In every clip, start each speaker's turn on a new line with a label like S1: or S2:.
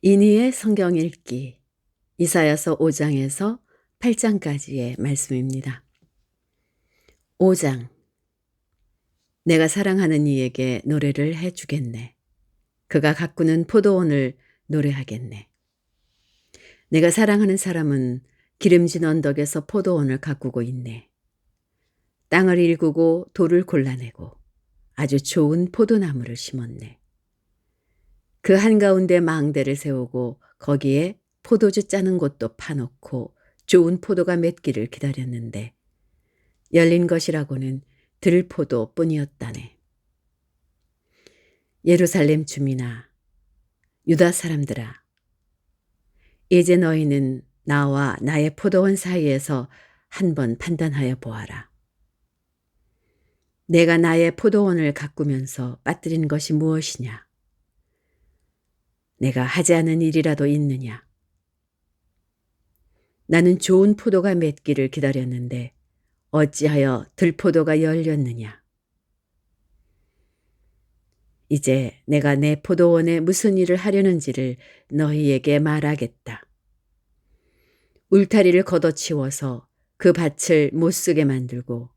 S1: 이니의 성경 읽기 이사야서 5장에서 8장까지의 말씀입니다. 5장. 내가 사랑하는 이에게 노래를 해주겠네. 그가 가꾸는 포도원을 노래하겠네. 내가 사랑하는 사람은 기름진 언덕에서 포도원을 가꾸고 있네. 땅을 일구고 돌을 골라내고 아주 좋은 포도나무를 심었네. 그 한가운데 망대를 세우고 거기에 포도주 짜는 곳도 파놓고 좋은 포도가 맺기를 기다렸는데 열린 것이라고는 들포도 뿐이었다네. 예루살렘 주민아, 유다 사람들아, 이제 너희는 나와 나의 포도원 사이에서 한번 판단하여 보아라. 내가 나의 포도원을 가꾸면서 빠뜨린 것이 무엇이냐? 내가 하지 않은 일이라도 있느냐? 나는 좋은 포도가 맺기를 기다렸는데 어찌하여 들포도가 열렸느냐? 이제 내가 내 포도원에 무슨 일을 하려는지를 너희에게 말하겠다. 울타리를 걷어치워서 그 밭을 못쓰게 만들고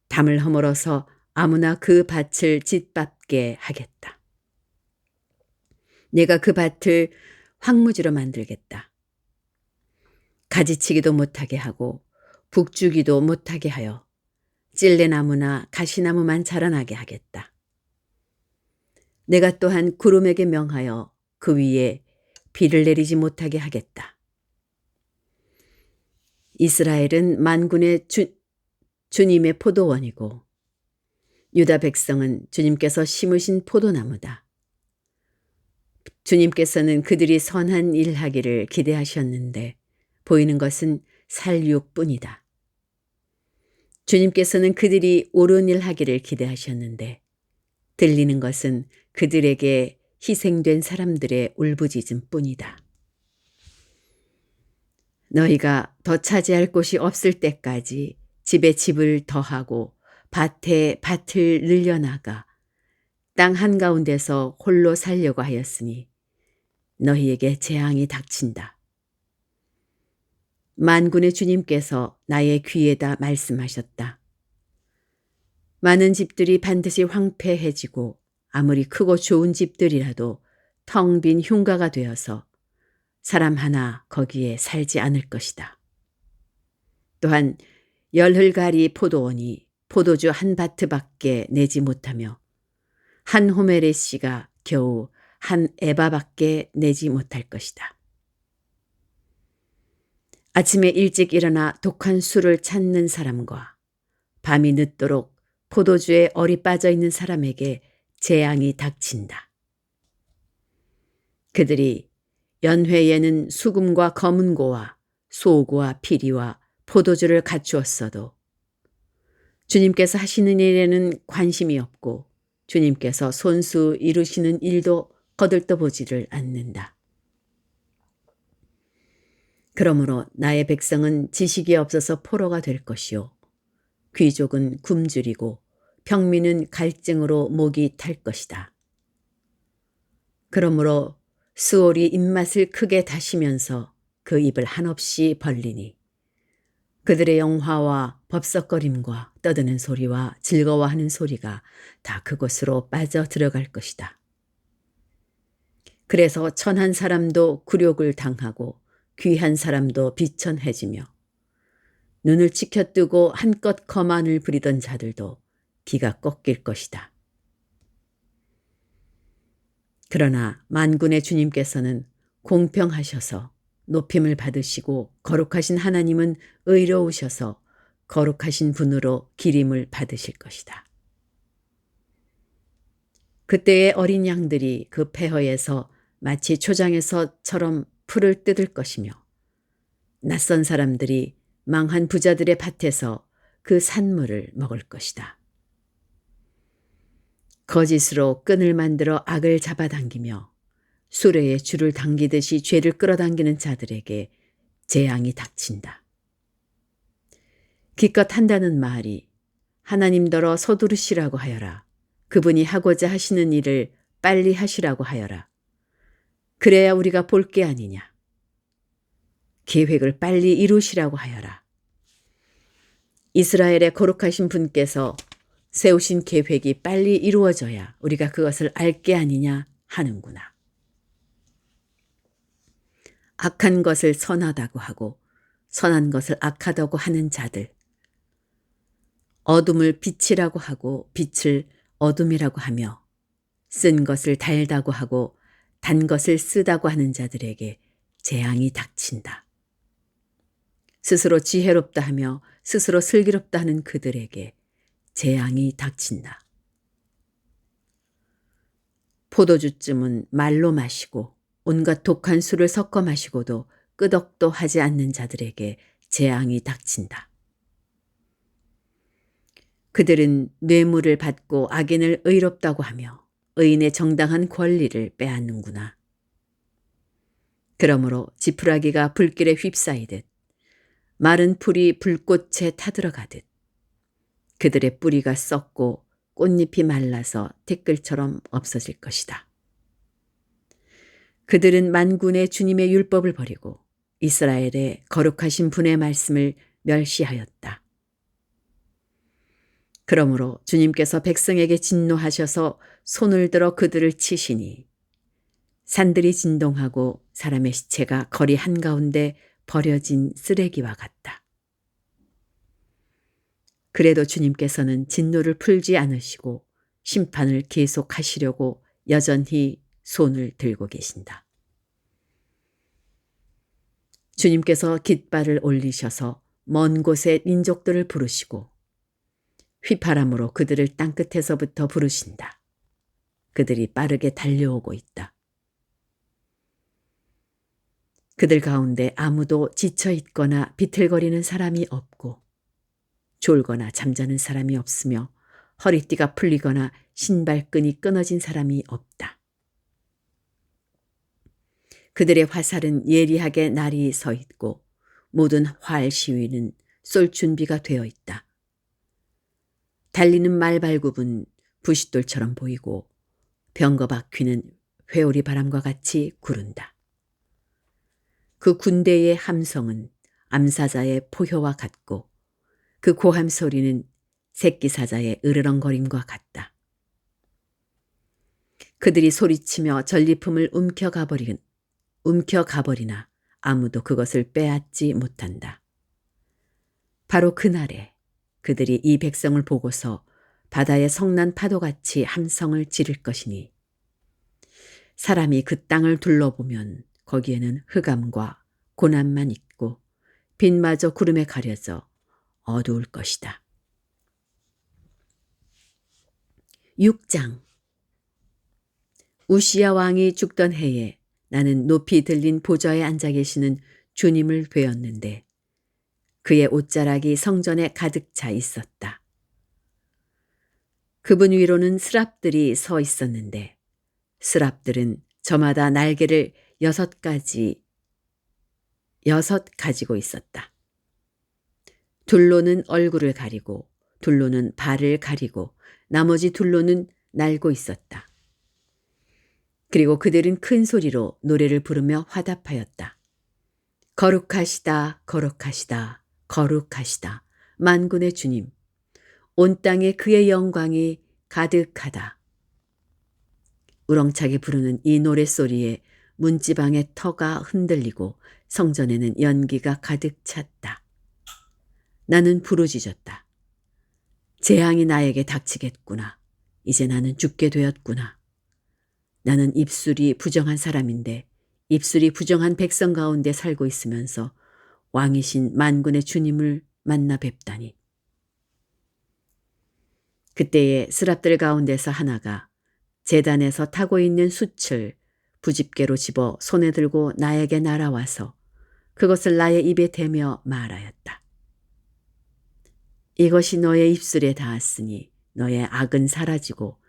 S1: 담을 허물어서 아무나 그 밭을 짓밟게 하겠다. 내가 그 밭을 황무지로 만들겠다. 가지치기도 못하게 하고 북주기도 못하게 하여 찔레나무나 가시나무만 자라나게 하겠다. 내가 또한 구름에게 명하여 그 위에 비를 내리지 못하게 하겠다. 이스라엘은 만군의 주님의 포도원이고 유다 백성은 주님께서 심으신 포도나무다. 주님께서는 그들이 선한 일하기를 기대하셨는데 보이는 것은 살육뿐이다. 주님께서는 그들이 옳은 일하기를 기대하셨는데 들리는 것은 그들에게 희생된 사람들의 울부짖음뿐이다. 너희가 더 차지할 곳이 없을 때까지 집에 집을 더하고 밭에 밭을 늘려나가 땅 한가운데서 홀로 살려고 하였으니 너희에게 재앙이 닥친다. 만군의 주님께서 나의 귀에다 말씀하셨다. 많은 집들이 반드시 황폐해지고 아무리 크고 좋은 집들이라도 텅 빈 흉가가 되어서 사람 하나 거기에 살지 않을 것이다. 또한 열흘가리 포도원이 포도주 한 바트밖에 내지 못하며 한 호멜의 씨가 겨우 한 에바밖에 내지 못할 것이다. 아침에 일찍 일어나 독한 술을 찾는 사람과 밤이 늦도록 포도주에 얼이 빠져 있는 사람에게 재앙이 닥친다. 그들이 연회에는 수금과 검은고와 소고와 피리와 포도주를 갖추었어도 주님께서 하시는 일에는 관심이 없고 주님께서 손수 이루시는 일도 거들떠보지를 않는다. 그러므로 나의 백성은 지식이 없어서 포로가 될 것이요 귀족은 굶주리고 평민은 갈증으로 목이 탈 것이다. 그러므로 스올이 입맛을 크게 다시면서 그 입을 한없이 벌리니 그들의 영화와 법석거림과 떠드는 소리와 즐거워하는 소리가 다 그곳으로 빠져 들어갈 것이다. 그래서 천한 사람도 굴욕을 당하고 귀한 사람도 비천해지며 눈을 치켜뜨고 한껏 거만을 부리던 자들도 기가 꺾일 것이다. 그러나 만군의 주님께서는 공평하셔서 높임을 받으시고 거룩하신 하나님은 의로우셔서 거룩하신 분으로 기림을 받으실 것이다. 그때의 어린 양들이 그 폐허에서 마치 초장에서처럼 풀을 뜯을 것이며 낯선 사람들이 망한 부자들의 밭에서 그 산물을 먹을 것이다. 거짓으로 끈을 만들어 악을 잡아당기며 수레에 줄을 당기듯이 죄를 끌어당기는 자들에게 재앙이 닥친다. 기껏 한다는 말이 하나님더러 서두르시라고 하여라. 그분이 하고자 하시는 일을 빨리 하시라고 하여라. 그래야 우리가 볼 게 아니냐. 계획을 빨리 이루시라고 하여라. 이스라엘의 거룩하신 분께서 세우신 계획이 빨리 이루어져야 우리가 그것을 알 게 아니냐 하는구나. 악한 것을 선하다고 하고 선한 것을 악하다고 하는 자들, 어둠을 빛이라고 하고 빛을 어둠이라고 하며 쓴 것을 달다고 하고 단 것을 쓰다고 하는 자들에게 재앙이 닥친다. 스스로 지혜롭다 하며 스스로 슬기롭다 하는 그들에게 재앙이 닥친다. 포도주쯤은 말로 마시고 온갖 독한 술을 섞어 마시고도 끄덕도 하지 않는 자들에게 재앙이 닥친다. 그들은 뇌물을 받고 악인을 의롭다고 하며 의인의 정당한 권리를 빼앗는구나. 그러므로 지푸라기가 불길에 휩싸이듯 마른 풀이 불꽃에 타들어가듯 그들의 뿌리가 썩고 꽃잎이 말라서 티끌처럼 없어질 것이다. 그들은 만군의 주님의 율법을 버리고 이스라엘의 거룩하신 분의 말씀을 멸시하였다. 그러므로 주님께서 백성에게 진노하셔서 손을 들어 그들을 치시니 산들이 진동하고 사람의 시체가 거리 한가운데 버려진 쓰레기와 같다. 그래도 주님께서는 진노를 풀지 않으시고 심판을 계속하시려고 여전히 손을 들고 계신다. 주님께서 깃발을 올리셔서 먼 곳의 민족들을 부르시고 휘파람으로 그들을 땅끝에서부터 부르신다. 그들이 빠르게 달려오고 있다. 그들 가운데 아무도 지쳐 있거나 비틀거리는 사람이 없고 졸거나 잠자는 사람이 없으며 허리띠가 풀리거나 신발끈이 끊어진 사람이 없다. 그들의 화살은 예리하게 날이 서 있고 모든 활 시위는 쏠 준비가 되어 있다. 달리는 말발굽은 부싯돌처럼 보이고 병거 바퀴는 회오리 바람과 같이 구른다. 그 군대의 함성은 암사자의 포효와 같고 그 고함 소리는 새끼 사자의 으르렁거림과 같다. 그들이 소리치며 전리품을 움켜가버리나 아무도 그것을 빼앗지 못한다. 바로 그날에 그들이 이 백성을 보고서 바다의 성난 파도같이 함성을 지를 것이니 사람이 그 땅을 둘러보면 거기에는 흑암과 고난만 있고 빛마저 구름에 가려져 어두울 것이다. 6장. 우시야 왕이 죽던 해에 나는 높이 들린 보좌에 앉아 계시는 주님을 뵈었는데 그의 옷자락이 성전에 가득 차 있었다. 그분 위로는 스랍들이 서 있었는데 스랍들은 저마다 날개를 6가지고 있었다. 둘로는 얼굴을 가리고 둘로는 발을 가리고 나머지 둘로는 날고 있었다. 그리고 그들은 큰 소리로 노래를 부르며 화답하였다. 거룩하시다, 거룩하시다, 거룩하시다, 만군의 주님. 온 땅에 그의 영광이 가득하다. 우렁차게 부르는 이 노랫소리에 문지방의 터가 흔들리고 성전에는 연기가 가득 찼다. 나는 부르짖었다. 재앙이 나에게 닥치겠구나. 이제 나는 죽게 되었구나. 나는 입술이 부정한 사람인데 입술이 부정한 백성 가운데 살고 있으면서 왕이신 만군의 주님을 만나 뵙다니. 그때에 스랍들 가운데서 하나가 제단에서 타고 있는 숯을 부집개로 집어 손에 들고 나에게 날아와서 그것을 나의 입에 대며 말하였다. 이것이 너의 입술에 닿았으니 너의 악은 사라지고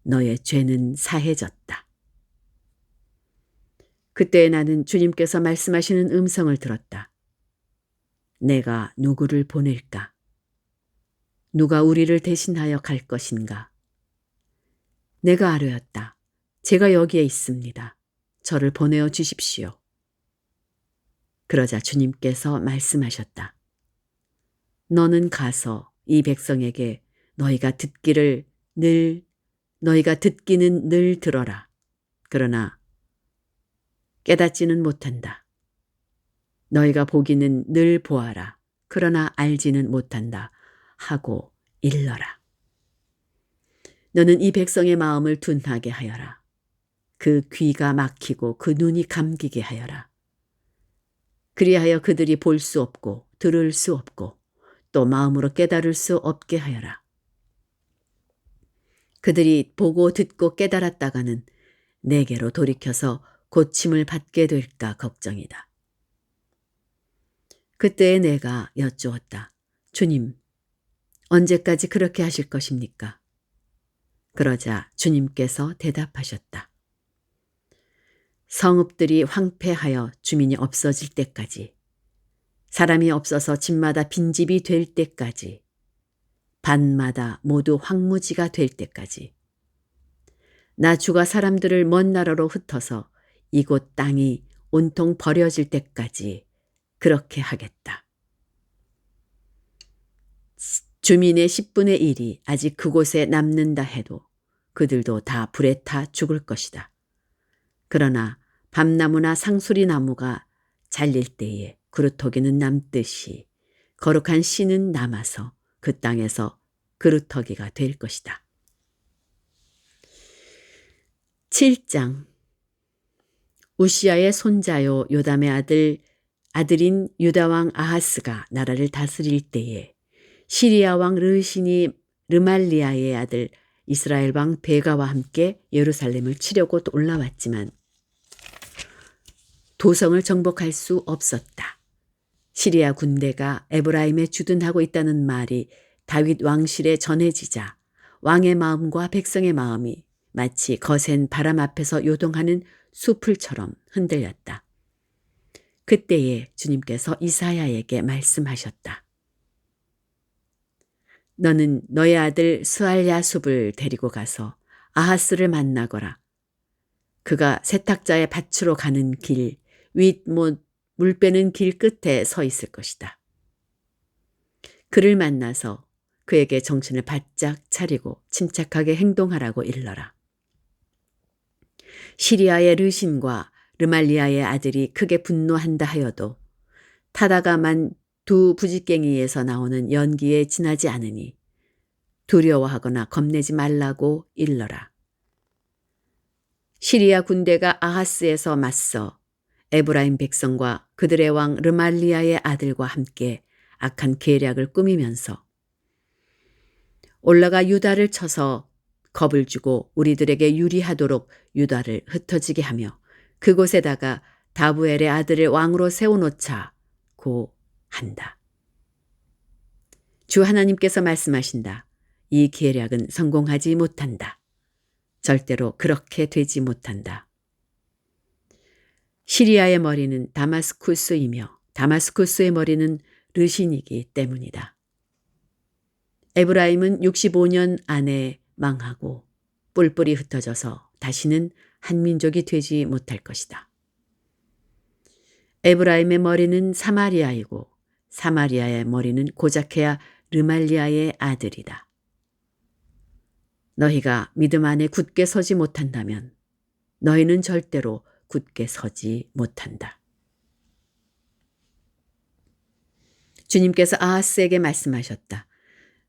S1: 너의 죄는 사해졌다. 그때 나는 주님께서 말씀하시는 음성을 들었다. 내가 누구를 보낼까? 누가 우리를 대신하여 갈 것인가? 내가 아뢰었다. 제가 여기에 있습니다. 저를 보내어 주십시오. 그러자 주님께서 말씀하셨다. 너는 가서 이 백성에게 너희가 듣기는 늘 들어라. 그러나 깨닫지는 못한다. 너희가 보기는 늘 보아라. 그러나 알지는 못한다. 하고 일러라. 너는 이 백성의 마음을 둔하게 하여라. 그 귀가 막히고 그 눈이 감기게 하여라. 그리하여 그들이 볼 수 없고 들을 수 없고 또 마음으로 깨달을 수 없게 하여라. 그들이 보고 듣고 깨달았다가는 내게로 돌이켜서 고침을 받게 될까 걱정이다. 그때에 내가 여쭈었다. 주님, 언제까지 그렇게 하실 것입니까? 그러자 주님께서 대답하셨다. 성읍들이 황폐하여 주민이 없어질 때까지, 사람이 없어서 집마다 빈집이 될 때까지, 반마다 모두 황무지가 될 때까지, 나 주가 사람들을 먼 나라로 흩어서 이곳 땅이 온통 버려질 때까지 그렇게 하겠다. 주민의 10분의 1이 아직 그곳에 남는다 해도 그들도 다 불에 타 죽을 것이다. 그러나 밤나무나 상수리 나무가 잘릴 때에 그루터기는 남듯이 거룩한 씨는 남아서 그 땅에서 그루터기가 될 것이다. 7장. 우시야의 손자요 요담의 아들인 유다왕 아하스가 나라를 다스릴 때에 시리아 왕 르신이 르말리아의 아들 이스라엘 왕 베가와 함께 예루살렘을 치려고 올라왔지만 도성을 정복할 수 없었다. 시리아 군대가 에브라임에 주둔하고 있다는 말이 다윗 왕실에 전해지자 왕의 마음과 백성의 마음이 마치 거센 바람 앞에서 요동하는 수풀처럼 흔들렸다. 그때에 주님께서 이사야에게 말씀하셨다. 너는 너의 아들 스알야숲을 데리고 가서 아하스를 만나거라. 그가 세탁자의 밭으로 가는 길, 물 빼는 길 끝에 서 있을 것이다. 그를 만나서 그에게 정신을 바짝 차리고 침착하게 행동하라고 일러라. 시리아의 르신과 르말리아의 아들이 크게 분노한다 하여도 타다가만 두 부지깽이에서 나오는 연기에 지나지 않으니 두려워하거나 겁내지 말라고 일러라. 시리아 군대가 아하스에서 맞서 에브라임 백성과 그들의 왕 르말리아의 아들과 함께 악한 계략을 꾸미면서 올라가 유다를 쳐서 겁을 주고 우리들에게 유리하도록 유다를 흩어지게 하며 그곳에다가 다부엘의 아들을 왕으로 세워놓자고 한다. 주 하나님께서 말씀하신다. 이 계략은 성공하지 못한다. 절대로 그렇게 되지 못한다. 시리아의 머리는 다마스쿠스이며 다마스쿠스의 머리는 르신이기 때문이다. 에브라임은 65년 안에 망하고 뿔뿔이 흩어져서 다시는 한 민족이 되지 못할 것이다. 에브라임의 머리는 사마리아이고 사마리아의 머리는 고작해야 르말리아의 아들이다. 너희가 믿음 안에 굳게 서지 못한다면 너희는 절대로 굳게 서지 못한다. 주님께서 아하스에게 말씀하셨다.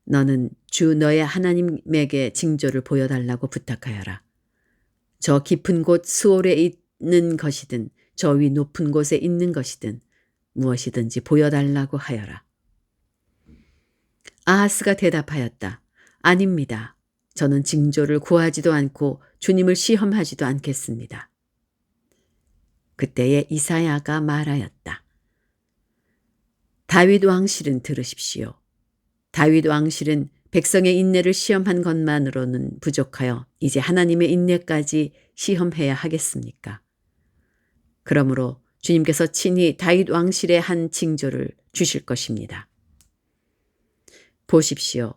S1: 너는 주 너의 하나님에게 징조를 보여달라고 부탁하여라. 저 깊은 곳 스올에 있는 것이든 저 위 높은 곳에 있는 것이든 무엇이든지 보여달라고 하여라. 아하스가 대답하였다. 아닙니다. 저는 징조를 구하지도 않고 주님을 시험하지도 않겠습니다. 그때에 이사야가 말하였다. 다윗 왕실은 들으십시오. 다윗 왕실은 백성의 인내를 시험한 것만으로는 부족하여 이제 하나님의 인내까지 시험해야 하겠습니까? 그러므로 주님께서 친히 다윗 왕실에 한 징조를 주실 것입니다. 보십시오.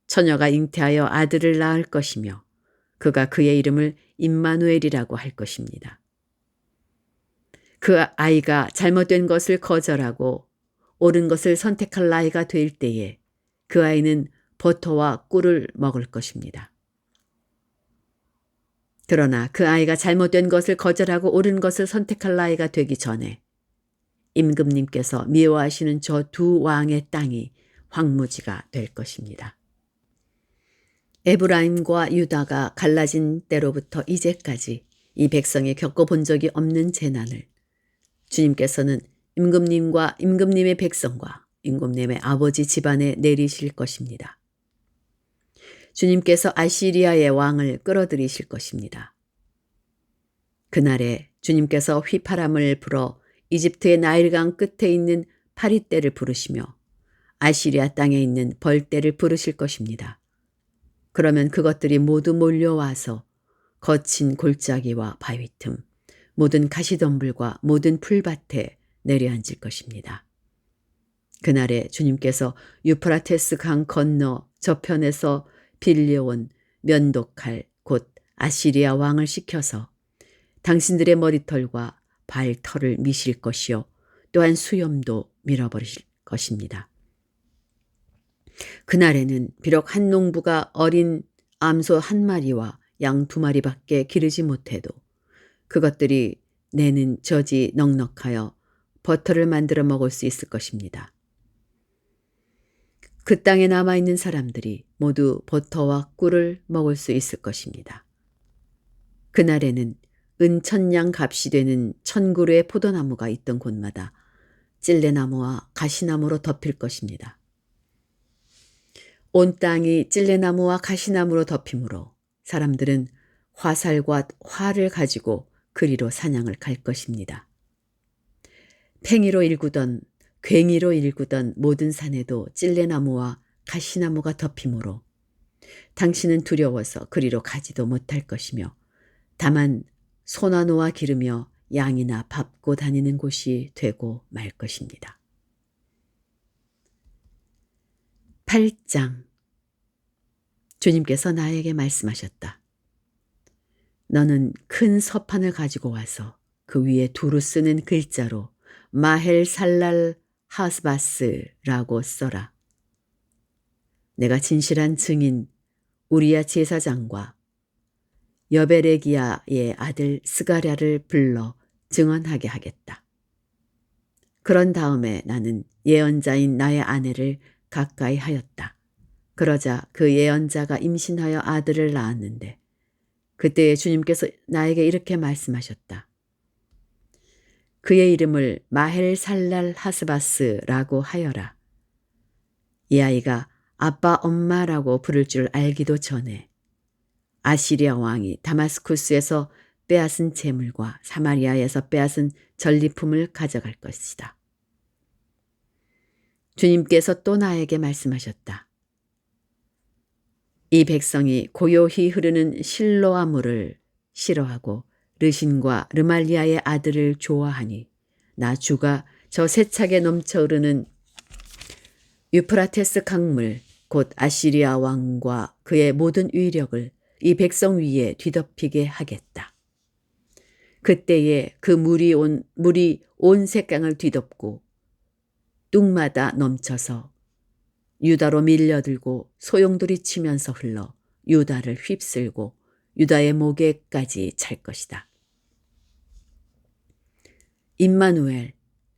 S1: 처녀가 잉태하여 아들을 낳을 것이며 그가 그의 이름을 임마누엘이라고 할 것입니다. 그 아이가 잘못된 것을 거절하고 옳은 것을 선택할 나이가 될 때에 그 아이는 버터와 꿀을 먹을 것입니다. 그러나 그 아이가 잘못된 것을 거절하고 옳은 것을 선택할 나이가 되기 전에 임금님께서 미워하시는 저 두 왕의 땅이 황무지가 될 것입니다. 에브라임과 유다가 갈라진 때로부터 이제까지 이 백성이 겪어본 적이 없는 재난을 주님께서는 임금님과 임금님의 백성과 임금님의 아버지 집안에 내리실 것입니다. 주님께서 아시리아의 왕을 끌어들이실 것입니다. 그날에 주님께서 휘파람을 불어 이집트의 나일강 끝에 있는 파리떼를 부르시며 아시리아 땅에 있는 벌떼를 부르실 것입니다. 그러면 그것들이 모두 몰려와서 거친 골짜기와 바위 틈, 모든 가시덤불과 모든 풀밭에 내려앉을 것입니다. 그날에 주님께서 유프라테스 강 건너 저편에서 빌려온 면도칼 곧 아시리아 왕을 시켜서 당신들의 머리털과 발털을 미실 것이요 또한 수염도 밀어버리실 것입니다. 그날에는 비록 한 농부가 어린 암소 한 마리와 양 두 마리밖에 기르지 못해도 그것들이 내는 젖이 넉넉하여 버터를 만들어 먹을 수 있을 것입니다. 그 땅에 남아있는 사람들이 모두 버터와 꿀을 먹을 수 있을 것입니다. 그날에는 은천냥 값이 되는 1000그루의 포도나무가 있던 곳마다 찔레나무와 가시나무로 덮일 것입니다. 온 땅이 찔레나무와 가시나무로 덮이므로 사람들은 화살과 활을 가지고 그리로 사냥을 갈 것입니다. 팽이로 일구던 괭이로 일구던 모든 산에도 찔레나무와 가시나무가 덮이므로 당신은 두려워서 그리로 가지도 못할 것이며 다만 소나 노아 기르며 양이나 밟고 다니는 곳이 되고 말 것입니다. 8장 주님께서 나에게 말씀하셨다. 너는 큰 서판을 가지고 와서 그 위에 두루 쓰는 글자로 마헬 살랄 하스바스라고 써라. 내가 진실한 증인 우리야 제사장과 여베레기야의 아들 스가랴를 불러 증언하게 하겠다. 그런 다음에 나는 예언자인 나의 아내를 가까이 하였다. 그러자 그 예언자가 임신하여 아들을 낳았는데 그때에 주님께서 나에게 이렇게 말씀하셨다. 그의 이름을 마헬 살랄 하스바스라고 하여라. 이 아이가 아빠 엄마라고 부를 줄 알기도 전에 아시리아 왕이 다마스쿠스에서 빼앗은 재물과 사마리아에서 빼앗은 전리품을 가져갈 것이다. 주님께서 또 나에게 말씀하셨다. 이 백성이 고요히 흐르는 실로아 물을 싫어하고 르신과 르말리아의 아들을 좋아하니 나 주가 저 세차게 넘쳐 흐르는 유프라테스 강물 곧 아시리아 왕과 그의 모든 위력을 이 백성 위에 뒤덮이게 하겠다. 그때에 그 물이 온 색강을 뒤덮고 뚝마다 넘쳐서 유다로 밀려들고 소용돌이 치면서 흘러 유다를 휩쓸고 유다의 목에까지 찰 것이다. 임마누엘,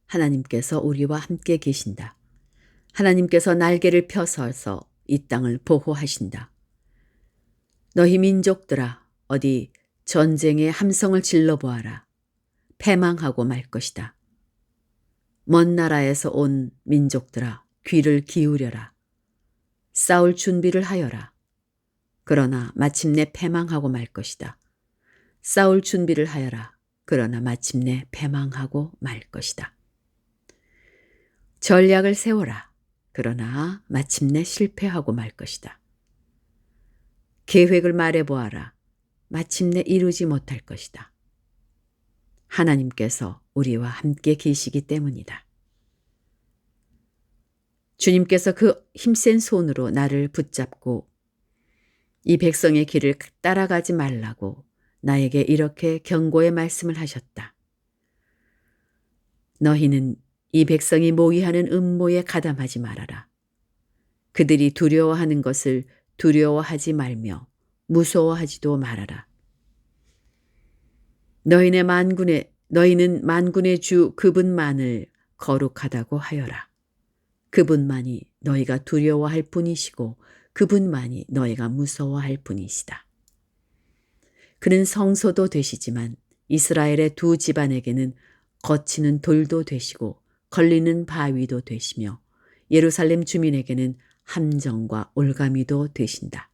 S1: 하나님께서 우리와 함께 계신다. 하나님께서 날개를 펴서서 이 땅을 보호하신다. 너희 민족들아 어디 전쟁의 함성을 질러보아라. 패망하고 말 것이다. 먼 나라에서 온 민족들아 귀를 기울여라. 싸울 준비를 하여라. 그러나 마침내 패망하고 말 것이다. 싸울 준비를 하여라. 그러나 마침내 패망하고 말 것이다. 전략을 세워라. 그러나 마침내 실패하고 말 것이다. 계획을 말해보아라. 마침내 이루지 못할 것이다. 하나님께서 우리와 함께 계시기 때문이다. 주님께서 그 힘센 손으로 나를 붙잡고 이 백성의 길을 따라가지 말라고 나에게 이렇게 경고의 말씀을 하셨다. 너희는 이 백성이 모의하는 음모에 가담하지 말아라. 그들이 두려워하는 것을 두려워하지 말며 무서워하지도 말아라. 너희는 만군의 주 그분만을 거룩하다고 하여라. 그분만이 너희가 두려워할 뿐이시고 그분만이 너희가 무서워할 뿐이시다. 그는 성소도 되시지만 이스라엘의 두 집안에게는 거치는 돌도 되시고 걸리는 바위도 되시며 예루살렘 주민에게는 함정과 올가미도 되신다.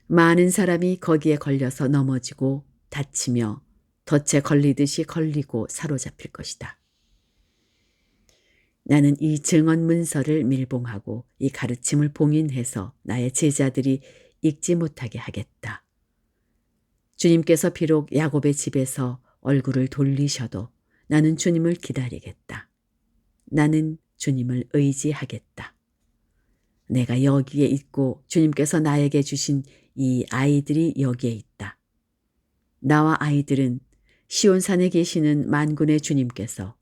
S1: 많은 사람이 거기에 걸려서 넘어지고 다치며 덫에 걸리듯이 걸리고 사로잡힐 것이다. 나는 이 증언 문서를 밀봉하고 이 가르침을 봉인해서 나의 제자들이 읽지 못하게 하겠다. 주님께서 비록 야곱의 집에서 얼굴을 돌리셔도 나는 주님을 기다리겠다. 나는 주님을 의지하겠다. 내가 여기에 있고 주님께서 나에게 주신 이 아이들이 여기에 있다. 나와 아이들은 시온산에 계시는 만군의 주님께서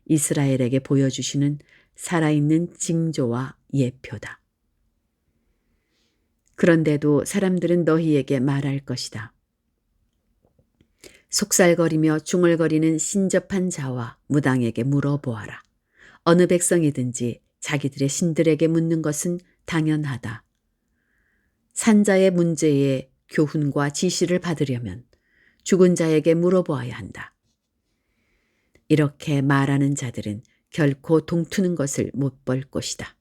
S1: 이스라엘에게 보여주시는 살아있는 징조와 예표다. 그런데도 사람들은 너희에게 말할 것이다. 속살거리며 중얼거리는 신접한 자와 무당에게 물어보아라. 어느 백성이든지 자기들의 신들에게 묻는 것은 당연하다. 산자의 문제에 교훈과 지시를 받으려면 죽은 자에게 물어보아야 한다. 이렇게 말하는 자들은 결코 동트는 것을 못 볼 것이다.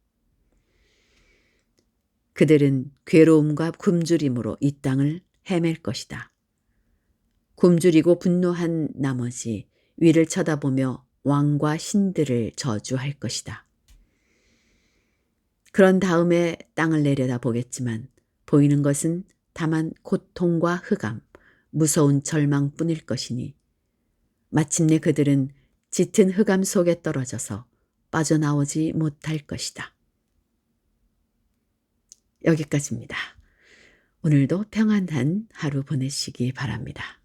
S1: 그들은 괴로움과 굶주림으로 이 땅을 헤맬 것이다. 굶주리고 분노한 나머지 위를 쳐다보며 왕과 신들을 저주할 것이다. 그런 다음에 땅을 내려다보겠지만 보이는 것은 다만 고통과 흑암, 무서운 절망뿐일 것이니 마침내 그들은 짙은 흑암 속에 떨어져서 빠져나오지 못할 것이다. 여기까지입니다. 오늘도 평안한 하루 보내시기 바랍니다.